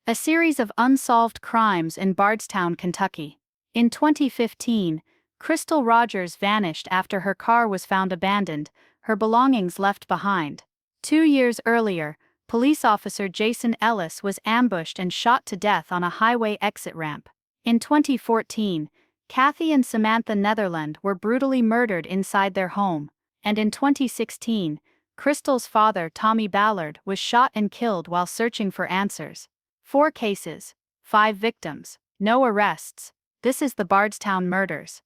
A series of unsolved crimes in Bardstown, Kentucky. In 2015, Crystal Rogers vanished after her car was found abandoned, her belongings left behind. 2 years earlier, police officer Jason Ellis was ambushed and shot to death on a highway exit ramp. In 2014, Kathy and Samantha Netherland were brutally murdered inside their home, and in 2016, Crystal's father, Tommy Ballard, was shot and killed while searching for answers. 4 cases, 5 victims, no arrests. This is the Bardstown Murders.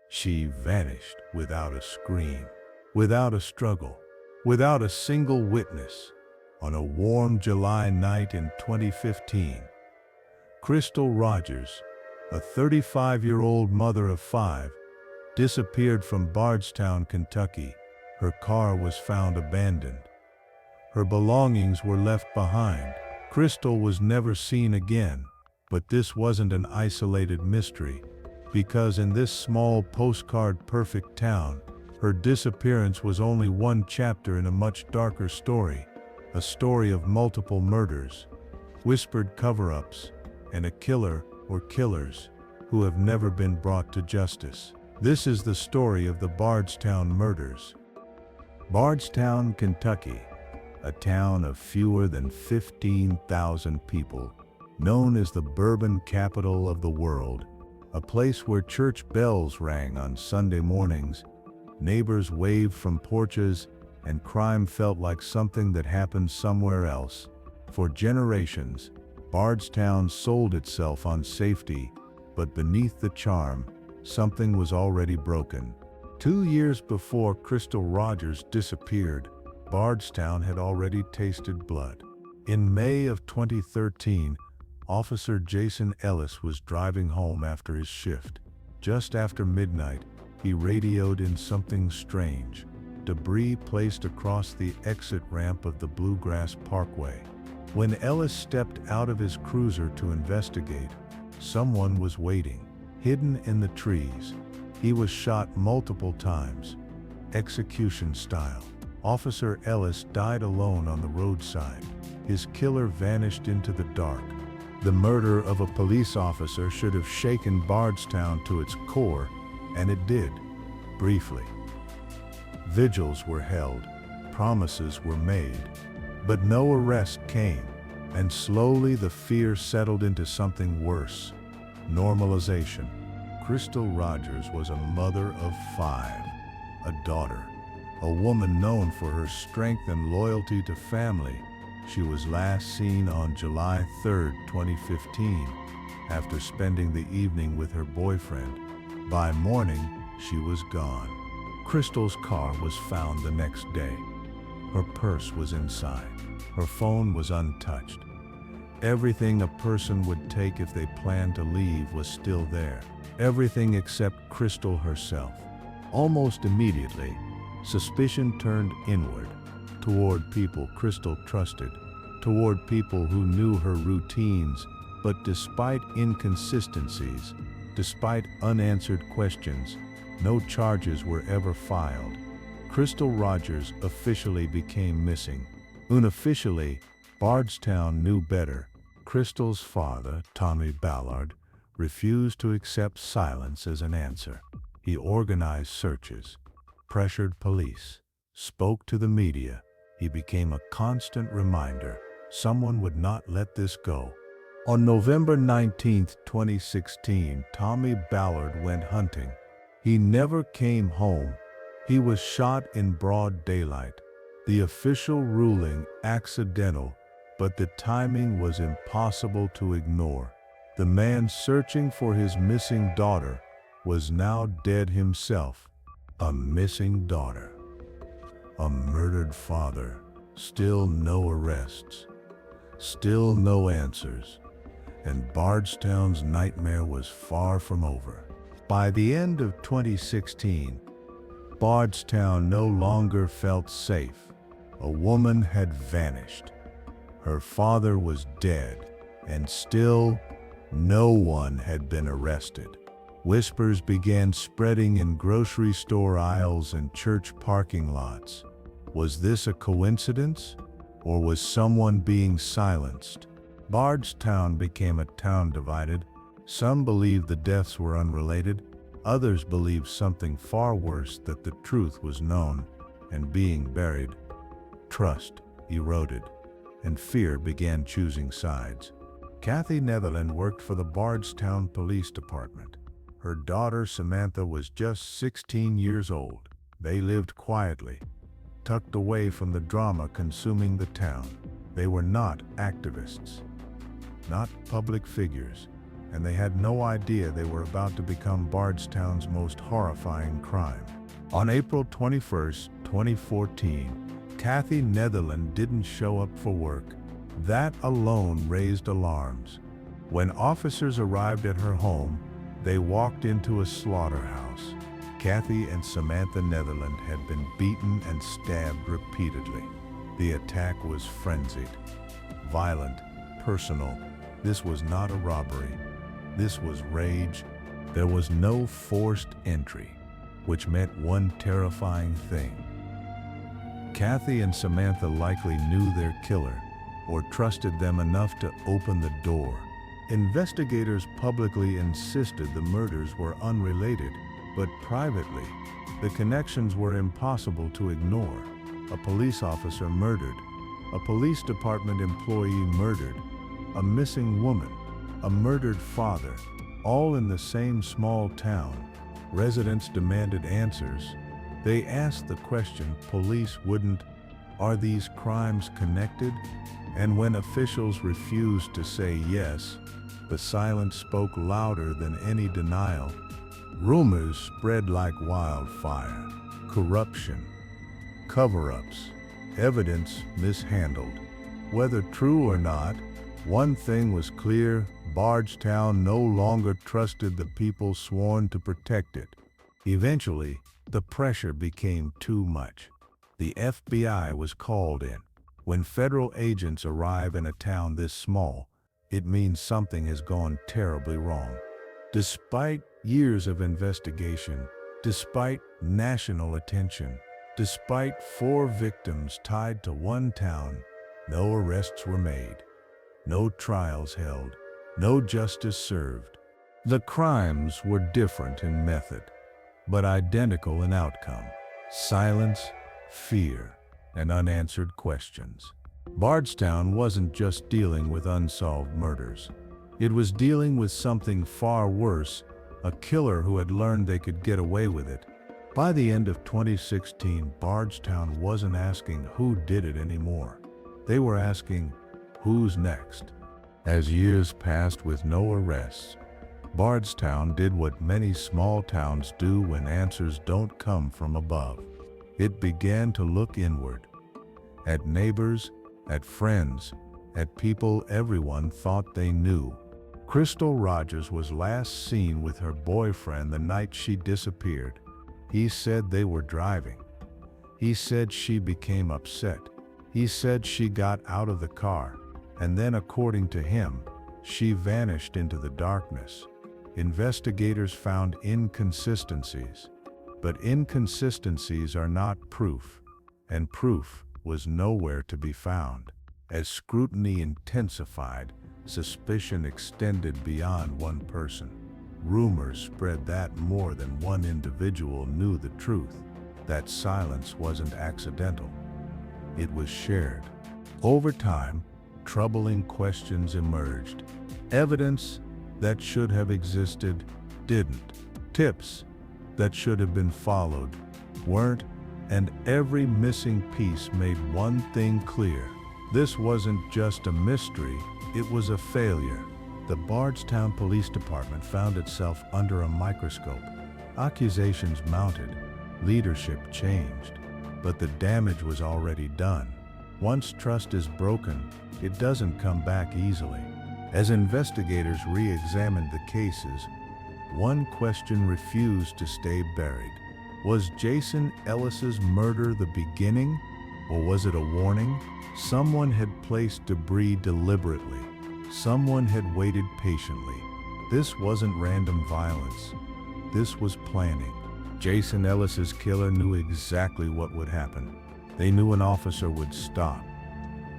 She vanished without a scream, without a struggle, without a single witness. On a warm July night in 2015, Crystal Rogers, a 35-year-old mother of 5, disappeared from Bardstown, Kentucky. Her car was found abandoned. Her belongings were left behind. Crystal was never seen again, but this wasn't an isolated mystery, because in this small postcard-perfect town, her disappearance was only one chapter in a much darker story, a story of multiple murders, whispered cover-ups, and a killer or killers who have never been brought to justice. This is the story of the Bardstown Murders. Bardstown, Kentucky, a town of fewer than 15,000 people, known as the bourbon capital of the world, a place where church bells rang on Sunday mornings, neighbors waved from porches, and crime felt like something that happened somewhere else. For generations, Bardstown sold itself on safety, but beneath the charm, something was already broken. 2 years before Crystal Rogers disappeared, Bardstown had already tasted blood. In May of 2013, Officer Jason Ellis was driving home after his shift. Just after midnight, he radioed in something strange: debris placed across the exit ramp of the Bluegrass Parkway. When Ellis stepped out of his cruiser to investigate, someone was waiting, hidden in the trees. He was shot multiple times, execution style. Officer Ellis died alone on the roadside. His killer vanished into the dark. The murder of a police officer should have shaken Bardstown to its core, and it did, briefly. Vigils were held, promises were made, but no arrest came, and slowly the fear settled into something worse: normalization. Crystal Rogers was a mother of 5, a daughter, a woman known for her strength and loyalty to family. She was last seen on July 3, 2015, after spending the evening with her boyfriend. By morning, she was gone. Crystal's car was found the next day. Her purse was inside. Her phone was untouched. Everything a person would take if they planned to leave was still there. Everything except Crystal herself. Almost immediately, suspicion turned inward, toward people Crystal trusted, toward people who knew her routines. But despite inconsistencies, despite unanswered questions, no charges were ever filed. Crystal Rogers officially became missing. Unofficially, Bardstown knew better. Crystal's father, Tommy Ballard, refused to accept silence as an answer. He organized searches, pressured police, spoke to the media. He became a constant reminder someone would not let this go. On November 19, 2016, Tommy Ballard went hunting. He never came home. He was shot in broad daylight. The official ruling accidental, but the timing was impossible to ignore. The man searching for his missing daughter was now dead himself. A missing daughter. A murdered father. Still no arrests. Still no answers. And Bardstown's nightmare was far from over. By the end of 2016, Bardstown no longer felt safe. A woman had vanished. Her father was dead, and still no one had been arrested. Whispers began spreading in grocery store aisles and church parking lots. Was this a coincidence, or was someone being silenced? Bardstown became a town divided. Some believed the deaths were unrelated. Others believed something far worse, that the truth was known and being buried. Trust eroded, and fear began choosing sides. Kathy Netherland worked for the Bardstown Police Department. Her daughter Samantha was just 16 years old. They lived quietly, tucked away from the drama consuming the town. They were not activists, not public figures, and they had no idea they were about to become Bardstown's most horrifying crime. On April 21, 2014, Kathy Netherland didn't show up for work. That alone raised alarms. When officers arrived at her home, they walked into a slaughterhouse. Kathy and Samantha Netherland had been beaten and stabbed repeatedly. The attack was frenzied, violent, personal. This was not a robbery. This was rage. There was no forced entry, which meant one terrifying thing. Kathy and Samantha likely knew their killer, or trusted them enough to open the door. Investigators publicly insisted the murders were unrelated, but privately, the connections were impossible to ignore. A police officer murdered, a police department employee murdered, a missing woman, a murdered father, all in the same small town. Residents demanded answers. They asked the question police wouldn't. Are these crimes connected? And when officials refused to say yes, the silence spoke louder than any denial. Rumors spread like wildfire. Corruption, cover-ups, evidence mishandled. Whether true or not, one thing was clear: Bardstown no longer trusted the people sworn to protect it. Eventually, the pressure became too much. The FBI was called in. When federal agents arrive in a town this small, it means something has gone terribly wrong. Despite years of investigation, despite national attention, despite 4 victims tied to one town, no arrests were made, no trials held, no justice served. The crimes were different in method, but identical in outcome: silence, fear, and unanswered questions. Bardstown wasn't just dealing with unsolved murders. It was dealing with something far worse: a killer who had learned they could get away with it. By the end of 2016, Bardstown wasn't asking who did it anymore. They were asking, who's next? As years passed with no arrests, Bardstown did what many small towns do when answers don't come from above. It began to look inward, at neighbors, at friends, at people everyone thought they knew. Crystal Rogers was last seen with her boyfriend the night she disappeared. He said they were driving. He said she became upset. He said she got out of the car, and then, according to him, she vanished into the darkness. Investigators found inconsistencies, but inconsistencies are not proof, and proof was nowhere to be found. As scrutiny intensified, suspicion extended beyond one person. Rumors spread that more than one individual knew the truth. That silence wasn't accidental. It was shared. Over time, troubling questions emerged. Evidence that should have existed didn't. Tips that should have been followed weren't, and every missing piece made one thing clear: this wasn't just a mystery, it was a failure. The Bardstown Police Department found itself under a microscope. Accusations mounted, leadership changed, but the damage was already done. Once trust is broken, it doesn't come back easily. As investigators re-examined the cases, one question refused to stay buried. Was Jason Ellis's murder the beginning, or was it a warning? Someone had placed debris deliberately. Someone had waited patiently. This wasn't random violence. This was planning. Jason Ellis's killer knew exactly what would happen. They knew an officer would stop.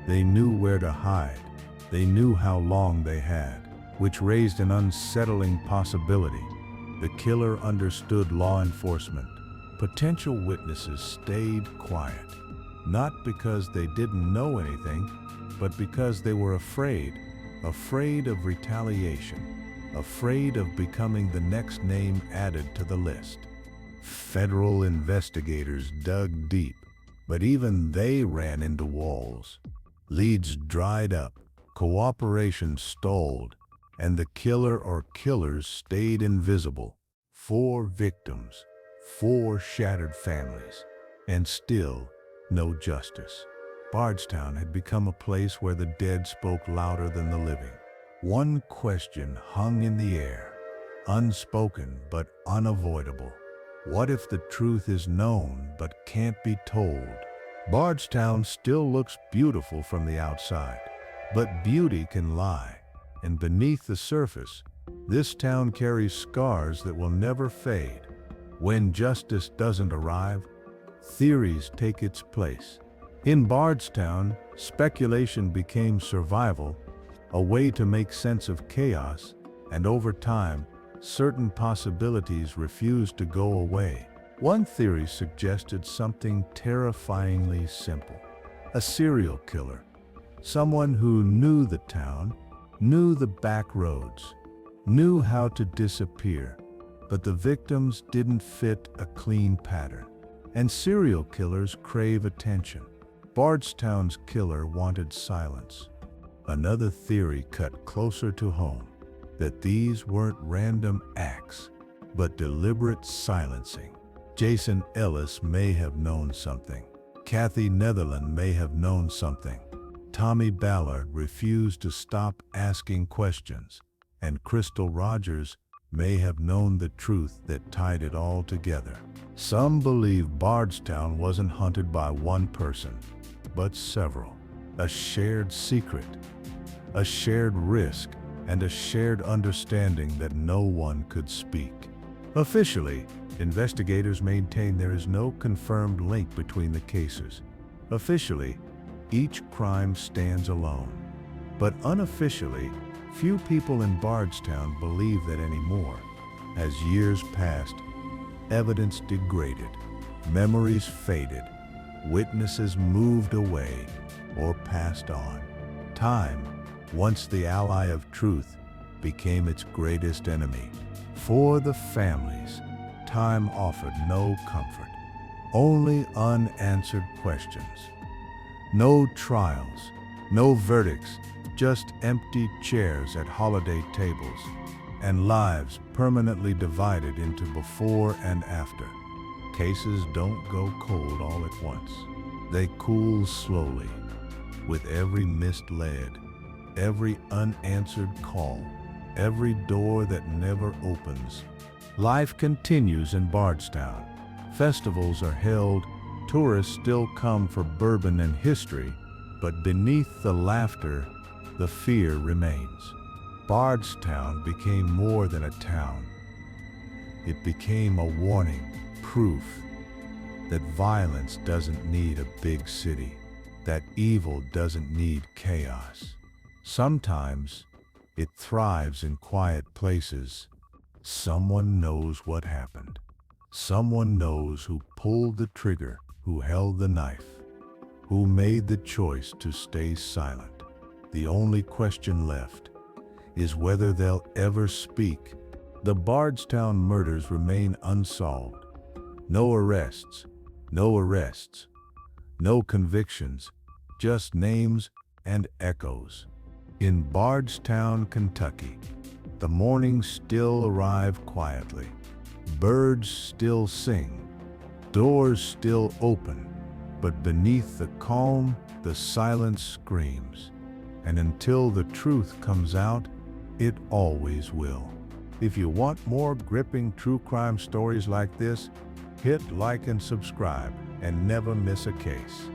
They knew where to hide. They knew how long they had, which raised an unsettling possibility. The killer understood law enforcement. Potential witnesses stayed quiet, not because they didn't know anything, but because they were afraid of retaliation, afraid of becoming the next name added to the list. Federal investigators dug deep, but even they ran into walls. Leads dried up, cooperation stalled, and the killer or killers stayed invisible. 4 victims, 4 shattered families, and still no justice. Bardstown had become a place where the dead spoke louder than the living. One question hung in the air, unspoken but unavoidable. What if the truth is known but can't be told? Bardstown still looks beautiful from the outside, but beauty can lie, and beneath the surface, this town carries scars that will never fade. When justice doesn't arrive, theories take its place. In Bardstown, speculation became survival, a way to make sense of chaos, and over time, certain possibilities refused to go away. One theory suggested something terrifyingly simple. A serial killer, someone who knew the town, knew the back roads, knew how to disappear, but the victims didn't fit a clean pattern. And serial killers crave attention. Bardstown's killer wanted silence. Another theory cut closer to home, that these weren't random acts, but deliberate silencing. Jason Ellis may have known something. Kathy Netherland may have known something. Tommy Ballard refused to stop asking questions, and Crystal Rogers may have known the truth that tied it all together. Some believe Bardstown wasn't hunted by one person, but several. A shared secret, a shared risk, and a shared understanding that no one could speak. Officially, investigators maintain there is no confirmed link between the cases. Officially, each crime stands alone. But unofficially, few people in Bardstown believe that anymore. As years passed, evidence degraded, memories faded, witnesses moved away or passed on. Time, once the ally of truth, became its greatest enemy. For the families, time offered no comfort, only unanswered questions. No trials, no verdicts, just empty chairs at holiday tables, and lives permanently divided into before and after. Cases don't go cold all at once. They cool slowly, with every missed lead, every unanswered call, every door that never opens. Life continues in Bardstown. Festivals are held, tourists still come for bourbon and history, but beneath the laughter, the fear remains. Bardstown became more than a town. It became a warning, proof that violence doesn't need a big city, that evil doesn't need chaos. Sometimes it thrives in quiet places. Someone knows what happened. Someone knows who pulled the trigger, who held the knife, who made the choice to stay silent. The only question left is whether they'll ever speak. The Bardstown murders remain unsolved. No arrests, no convictions, just names and echoes. In Bardstown, Kentucky, the mornings still arrive quietly. Birds still sing, doors still open, but beneath the calm, the silence screams. And until the truth comes out, it always will. If you want more gripping true crime stories like this, hit like and subscribe and never miss a case.